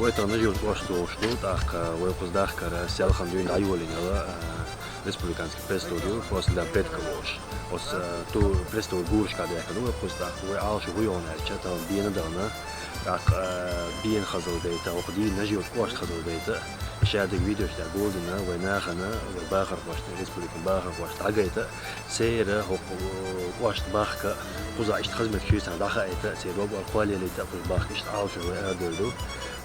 это нажил что так выпуск кара селхан дюн айолинала республиканский пресс-студию после предковош. Ос ту пресс-студию гуршка дека выпуск вы алш вуйона чата биенадана так биен хазылдайта оқди нажил кош хазылдайта شاهد فيديو تاع بولدنا وناخنا وباخر واش ريسبублика باخر واش تاعيتا سيره واش باخك قزا ايش خدمت كيس تاع داخايتا سير لوب قالي لي تاع باخ ايش عاوش ادلو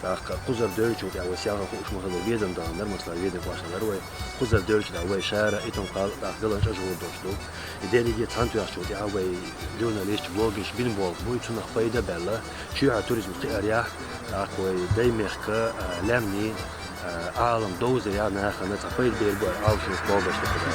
تاع قزا دولچو تاع وسياغه خوش مخدر بيدم داندر مثلا بيدم واش نروي قزا دولچو تاع وي شارع ايتون قال تاع دلان اجو دوشلو يديني دي تانتو ياشو تاع وي جورناليست بلوجش بين بول بو تشنا فايده بلا شيوع توريزم تاع تاع وي دايمخ لامني عالم دوزة يعني خلنا تفيد بالبوع عاوش نسبوبش تكذا.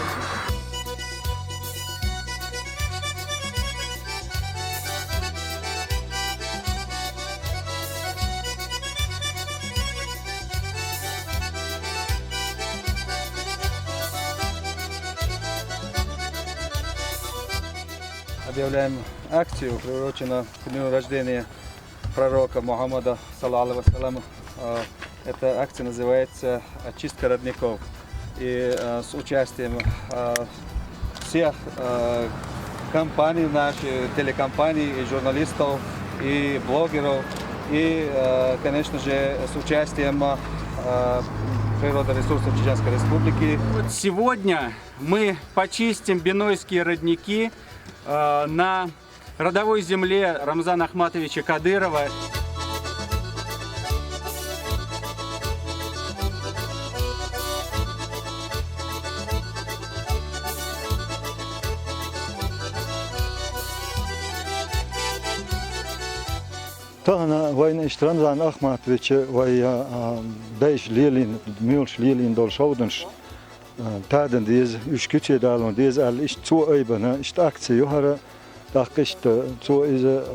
Объявляем акцию, приуроченную к дню рождения пророка Мухаммада, саллаллаху алейхи ва саллям. Эта акция называется «Очистка родников». И с участием всех компаний, наших телекомпаний, и журналистов, и блогеров, и, конечно же, с участием природоресурсов Чеченской Республики. Вот сегодня мы почистим бенойские родники на родовой земле Рамзана Ахматовича Кадырова. تانا وين اشترم زان أحمد ويش ويا بيش ليلين ميلش ليلين دول شودنش تادن ديز إيش كتير دالون ديز ال إيش تو أيبنا إيش تأكسي يهرا تأكش تو إذا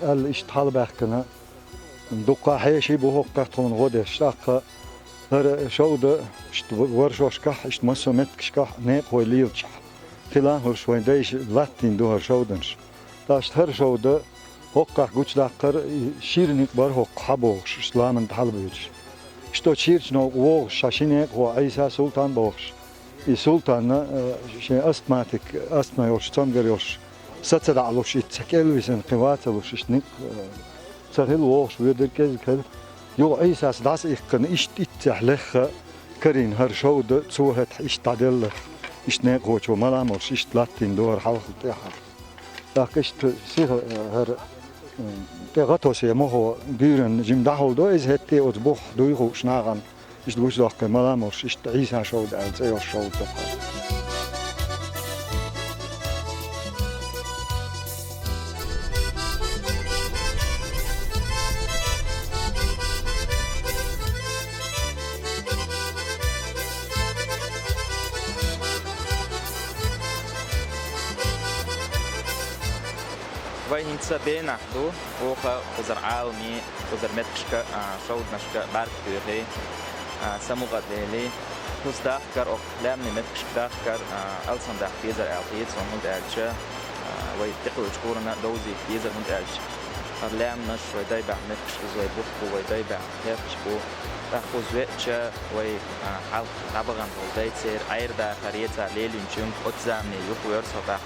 ال إيش حال كنا دقة حيشي بوه قطون غدش تأك هر شود إيش ورشوش كح إيش مسومت كح نيب هو ليلش تلا هرش وين ديش لاتين دو هر شودنش تاش هر شود هوكا قوش داقر شيرنيك بار هوك حبوش إسلام تحلبيش إشتو شيرش نو ووش شاشينيك هو عيسى سلطان بوش السلطان شيء أستما يوش تنجر يوش ستر علوش يتسكيل ويسن قواتلوش إشنيك تسهل ووش ويدر كذا كذا يو عيسى داس إيقن إشت إتحلخ كرين هر شود تسوهت إشتعدلخ إشنيك هو شو ملاموش إشت لاتين دور حلق تيحر داكشت سيه هر تغطوسي مهو بيرن جم دهول دو إز هتي أتبوح دويغو شناغن إش دوش داك ملاموش إش عيسى شود ألزيو شود دفع. وينسى بينا دو وخا وزر عالمي وزر متكشكا شود نشكا بارك تيري سموغا ديلي توس داخكر أو لامني متكشك داخكر ألسن داخ تيزر ألتيت سون مد ألشة ويتقل شكورنا دوزي تيزر مد ألشة لام نش ويدايبع متكشك زوي بوخو ويدايبع كيفشكو داخو زويتشا وي حلق طبغان ولدايت سير عير داخر يتسع ليلين جنك أتزامني يوخو يرسو داخ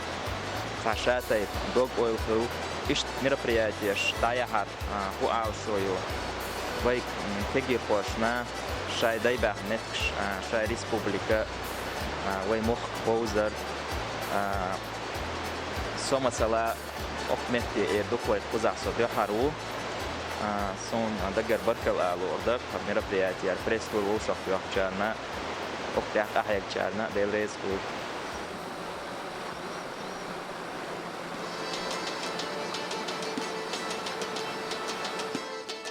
فاشاتي دوغ اويل خرو اشت мероприятие штаяхар ху аушою вай теги пошна шай дайбах меткш шай республика вай мох боузер сомасала охметти эрдуквай кузахсо дехару сон дагер баркал алу ордер мероприятие пресс-тур ушах яхчарна охтях ахягчарна белрез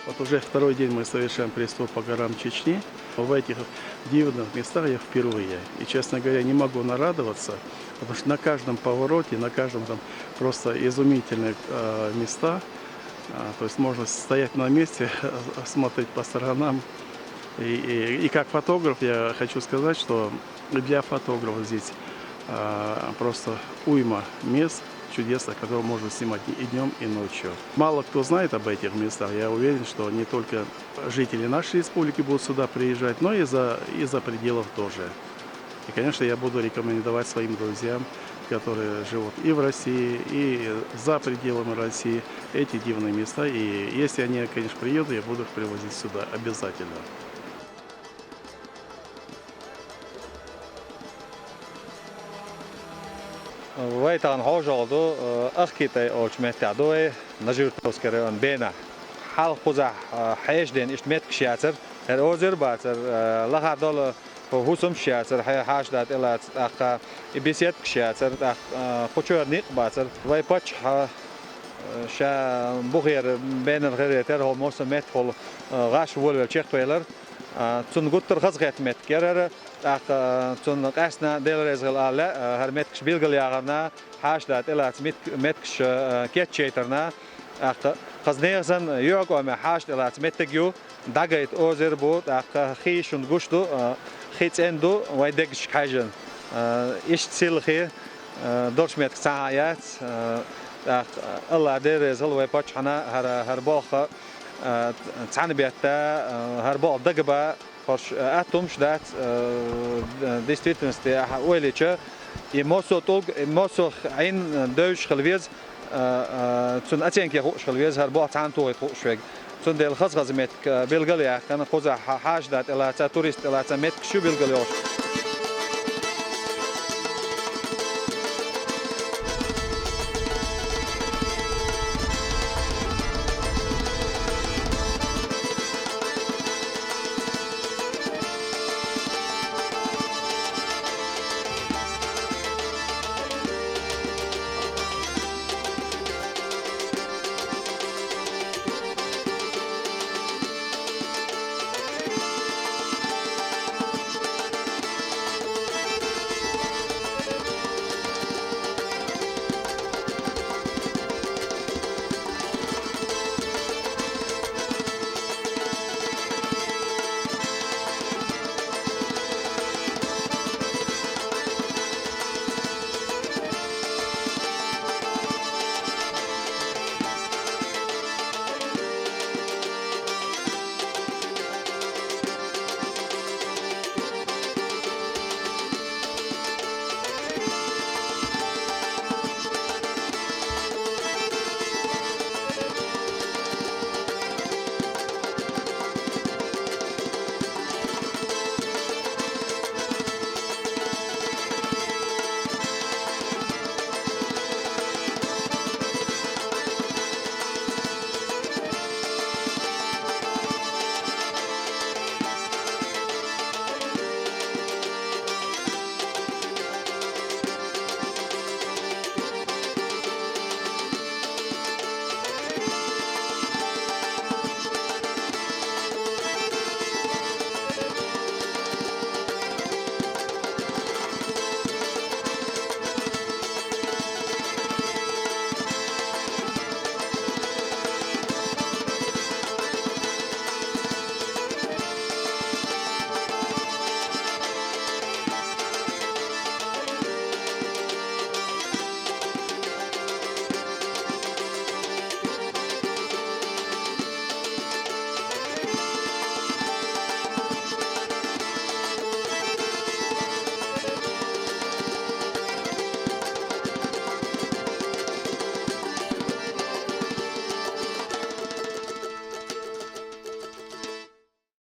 Вот уже второй день мы совершаем пресс-тур по горам Чечни. В этих дивных местах я впервые. И, честно говоря, не могу нарадоваться, потому что на каждом повороте, на каждом там просто изумительные места. То есть можно стоять на месте, смотреть по сторонам. И как фотограф я хочу сказать, что для фотографа здесь просто уйма мест, чудесных, которые можно снимать и днем, и ночью. Мало кто знает об этих местах. Я уверен, что не только жители нашей республики будут сюда приезжать, но и за пределов тоже. И, конечно, я буду рекомендовать своим друзьям, которые живут и в России, и за пределами России, эти дивные места. И если они, конечно, приедут, я буду их привозить сюда обязательно. Vaitaan hojaldu akhkitay ochmetadoi najurtoskere on bena. Hal khuza hayshden ishmet kshiatser ozer batser lahadol husum kshiatser hashdat elat akha ibisiet kshiatser khuchornik batser vai pach sha bugher bener ghereter hol mosamet hol gash wolvel chektweler tun gutter khazget kerer tun qasna delrezgel alle her metkş bilgil yağarna hashdat elat metkş ketcheterna qazneysan yok ama hash elat metgyu dagayt ozer bu khishun gushtu khitsendu waydegsh khajan ish silhi dorshmet saayat Allah derezgel ve pachana her bolha تعنبيتا هرباء دقبة فرش أتومش دات действительности أوليتشا يموسو طوق يموسو عين دوش خلفيز تون أتينكي خوش خلفيز هرباء تعن توي خوش فيك تون ديل خز غزمتك بيلقليا كان خوزا حاج دات إلا تا توريست إلا تا متك شو بيلقليوش